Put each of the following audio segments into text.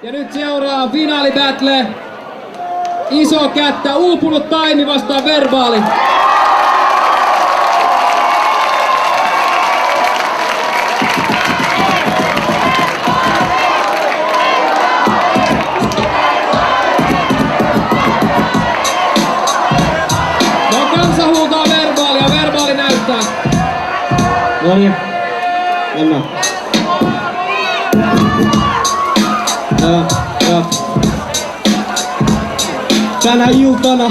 Ja nyt seuraa finaalibattle. Iso kättä, uupunut Taimi vastaan Verbaali. No kansa huutaa Verbaalia, Verbaali näyttää. Noniin, mennään. Tänä iltana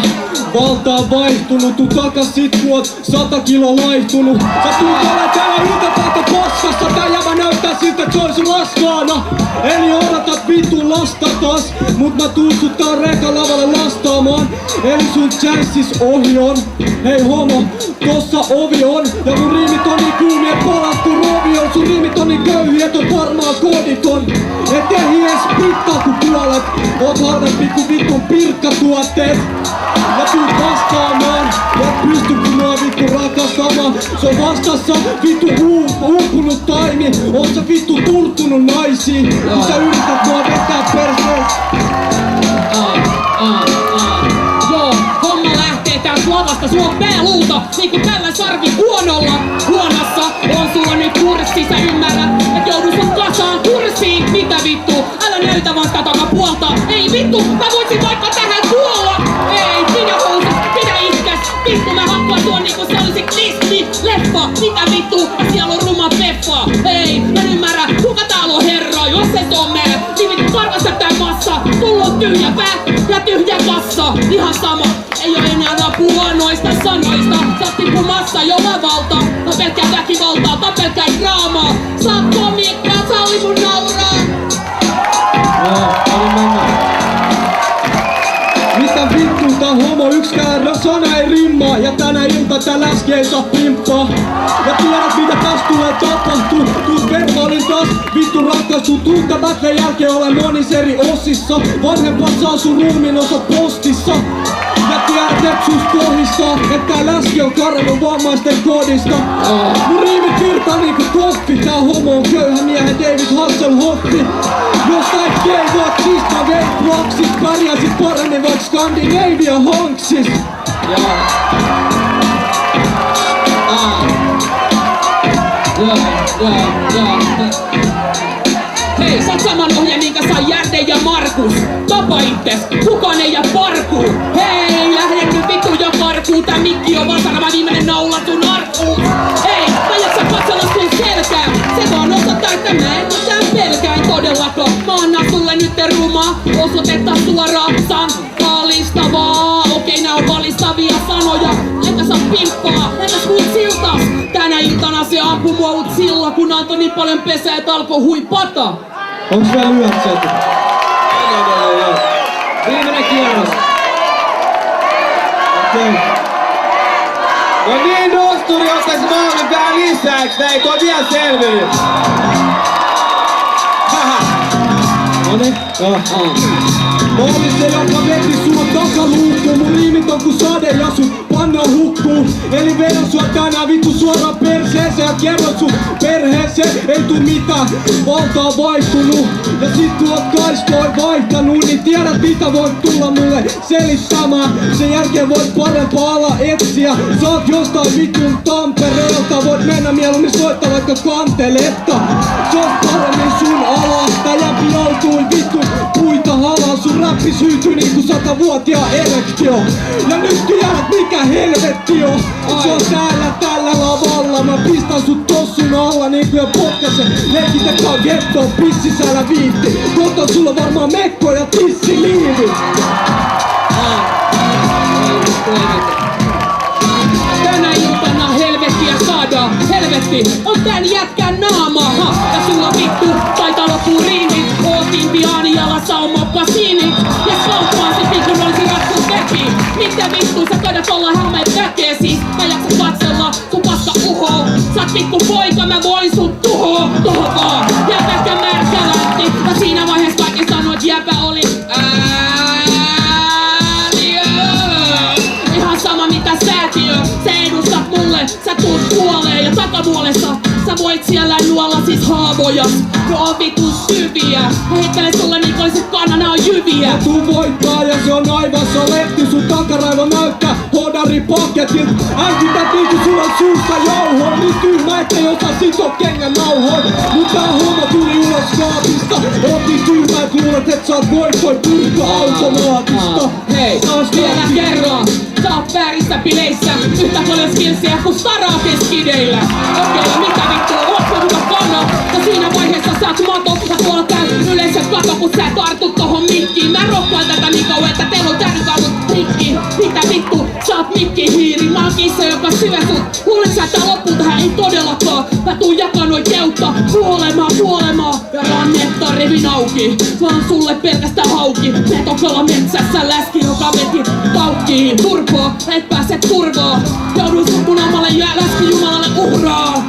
valta on vaihtunut, tuu takas sit kun oot 100 kiloa laihtunut. Sä tuut olla täällä iltapäältä paskassa, tää jävä näyttää siltä, et se ois raskaana. Eli odotat vitun lasta taas, mut mä tuun sut tää rekalavalle lastaamaan. Eli sun chanssis ohi on, hei homo, tossa ovi on. Ja mun riimit on niin kuumia, palattu rovi on. Sun riimit on niin köyhiä, et on varmaan koditon. Et ehdi ees pittaa ku kuolet, oot halvempi ku vitun pirkkatuotteet. Ja tuut vastaamaan, et pysty kun mua vittu rakastamaan. Se on vastassa vittu uupunut Taimi. Oot sä vittu turtunut naisiin, kun sä yrität mua vetää persees. Joo, homma lähtee täältä lavasta, sulla on pääluuta niinku tällä sarvi huonossa. On sulla nyt kurssi, sä ymmärrät, et joudu sun kasaan kurssiin. Mitä vittu, älä näytä vaan sitä takapuolta. Ei vittu, mä voisin vaikka tähän kuolla. Ei, pidä housu, pidä iskäs. Vittu mä hakkaan tuon niinku se olisi Disney-leffa. Mitä vittu, ja siellä on ruma peffa. Ei, mä ymmärrä, kuka täällä on herra. Jos et oo mee, niin vittu tarkasta tää massa. Sulla on tyhjä pää ja tyhjä kassa. Ihan sama, ei oo enää apua noista sanoista. Sä oot tippumassa jo valta. Tää pelkkää väkivaltaa, tää pelkkää draamaa. Sä oot komiikkaa, salli mun nauraa. Mitä vittu tää homo, ykskään sana ei rimmaa. Ja tänä ilta tää läski ei saa pimppaa. Ja tiedät mitä tästä tulee tapahtuu. Tuut Verbaalin taas vittu ratkaistu. Tuut tän battlen jälkeen ole monissa eri osissa. Vanhempat saa sun ruumiin osa postissa. Ja tiedät et suus pohissa, et tää läski on karannut vammaisten kodista. Mun riimit virtaa niinku toffi. Tää homo on köyhä miehen David Hasselhoffi. Jos sä et keivoat, siis mä vein bloksis. Pärjäsit paremmin vaik Skandinavia honksis. Hei, sä oot saman ohje, minkä saa Järde ja Markus. Tapa itses, kukaan ei jää parkuun. Hei, lähde nyt vittu jo karkuun. Tää mikki on vasarava viimeinen naula sun arkkuun. Hei, mä jaksa katsella sun selkää. Se vaan osoittaa, että mä en mitään pelkää. En todellakaan, mä annan sulle nyt rumaa osoitetta suoraan, san valistavaa. Okei, nää on valistavia sanoja. Entä sä pimppaa, entäs mut siltas? Tänä iltana se ampui mua utsilla, kun antoi niin paljon pesää, et alkoi huipata. Onks vielä lyhät setit? Viimeinen kierros. Okei. No niin, nosturi ottais maalin vähän lisäks, näin toi vielä selviin. Noniin, mä olin se, joka veti sua takaluukkuun. Mun riimit on ku sade ja sun panna hukkuu. Eli vedon sua tänään vittu suoraan perseeseen. Ja kerron sun perheeseen, ei tuu mitään. Valta on vaihtunut. Ja sit kun oot kaistoin vaihtanut, niin tiedät mitä voit tulla mulle selittämään. Sen jälkeen voit parempaa ala etsiä. Sä oot jostain vitun Tampereelta. Voit mennä mieluummin soittaa vaikka kanteletta. Se on paremmin sun ala. Tää jäpi joutui vittu puita halaa. Sun räppis hyytyy niinku 100-vuotiaan erektio. Ja nyt tiedät mikä helvetti on. Se on täällä tällä lavalla. Mä pistän sut tossun alla niinku ja potkasen. Leikitetaan gettoon pississä älä viitti. Koton sulla varmaan mekko ja tissiliivi. Tänä iltana helvettiä saadaan. Helvetti on tän jätkän naama. Ja sulla vittu taitaa loppuu riimit. Oot impiaani jala saumoppa siinit. Ja kauppaasit vitun olisi ratsun veki. Mitä vittu sä taidat olla hämeen väkeä siis. Mä jaksa katsella sun paska uhoo. Sä oot vittu poika, mä voin sut tuhoo. Toho vaan. Ja pelkkä märkä lähti. Ja siinä vaiheessa kaikki sanoo, et jäpä oli ihan sama mitä säätiö. Sä edustat mulle, sä tuut puoleen ja takapuolessa. Sä voit siellä nuolla siis lavojas. Ne on vitun syviä. Mä heittelen sulle niinku olisit kanana on jyviä. Ja tuu voittaa ja se on aivan saletti. Sun takaraivo näyttää hodaripaketit. Änkität niinku sulla suusta jauhoa. Niin tyhmä ettei osaa sitoa kengän nauhoin. Mut tää homma tuli ulos kaapista. Oot niin tyhmä et luulet et saat voittoi purka automaatista. Hei, vielä kerran. Sä oot väärissä bileissä. Yhtä paljon skillsiä kuin staraa keskideillä. Okei, mitä vittua, ootko hyvä kana? Ja siinä vaiheessa sä oot mato. Ja tuolla käy yleisö kato, kun sä tartut tohon mikkiin. Mä rokkaan tätä niin kauan, että teillä on tärkannut rikki. Mitä vittu, sä oot mikkihiiri. Mä oon kissa, joka syö sut. Luulet sä, että loppuu tähän ei todellakaan. Mä tuun jakaa noin keutta. Kuolemaa. Ja rannetta rivin auki. Mä oon sulle pelkästään hauki. Metokalla metsässä läski, joka veti taukkiin. Turpoa, et pääse turvaa. Jouduin sun punaamalle ja läski jumalalle uhraa.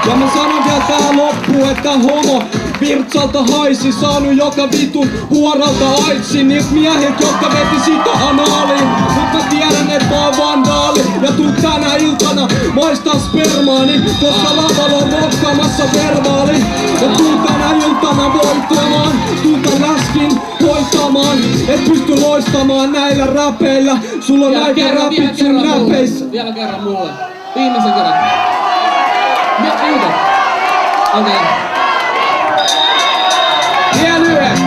Ja mä sanon vielä tähän loppuun, että homo virtsalta haisi. Saanut joka vitun huoralta aitsin. Niiltä miehiltä, jotka veti sitä anaaliin. Mut mä tiedän, että mä oon vandaali. Ja tuun tänä iltana maistaa spermaani. Koska lavalla on rokkaamassa verbaali. Ja tuun tänä iltana voittamaan. Tuun tän läskin hoitamaan. Et pysty loistamaan näillä räpeillä. Sulla on aika räpit sun räpeissä. Vielä kerran mulle. Viimeisen kerran. Okei. Vielä yhden.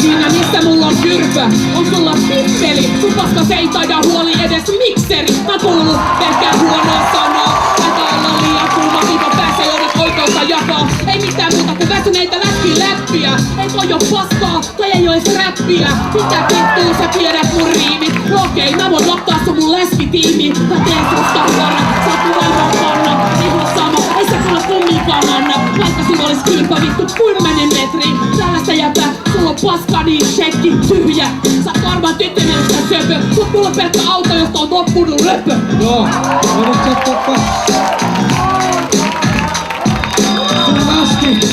Siinä missä mulla on kyrpä, on sulla pippeli. Sun paska ei taida huoli edes mikseri. Mä kuullut pelkkää huonoa sanaa. Taitaa olla liian kuuma viikon päässä, joudut oikeutta jakaa. Ei mitään muuta kuin väsyneitä läppiä. Ei toi oo paskaa, toi ei oo ees räppiä. Mitä vittua sä tiedät mun riimit? Okei, mä voin ottaa sun mun läskitiimi. Mä teen susta huono, sä oot mun aivan panna. Ihan sama, ei sä kyllä kumminkaan anna. Vaikka sulla olis kylpä vittu 10 metriä. Tällaista jäpää, sulla on paska niin shekki tyhjä. Sä oot varmaan tyttömielestä söpö. Sulla mulla pelkkä auto, josta on loppunut löpö. Joo,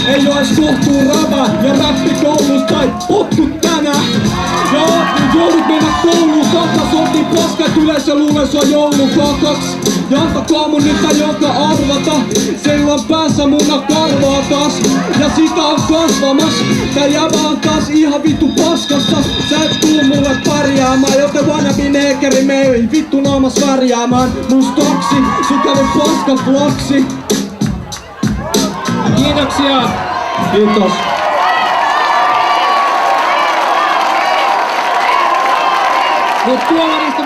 ei oo ees kohtuu rava ja räppikoulus tai potkut tänään. Ja joudut mennä kouluun takas, oltiin paskat yleensä luulen sua joulukakaks. Ja antakaa mun nyt tää joka arvata, seillä on päässä muna karvaa taas. Ja sitä on kasvamas, tää jävä on taas ihan vittu paskassa. Sä et tuu mulle pärjäämään, joten wannabe neekeri mei vittu naamas värjäämään. Mustaksi, sun kävi paskan flaksi. Kiitoksia. Kiitos. Mut tuomarista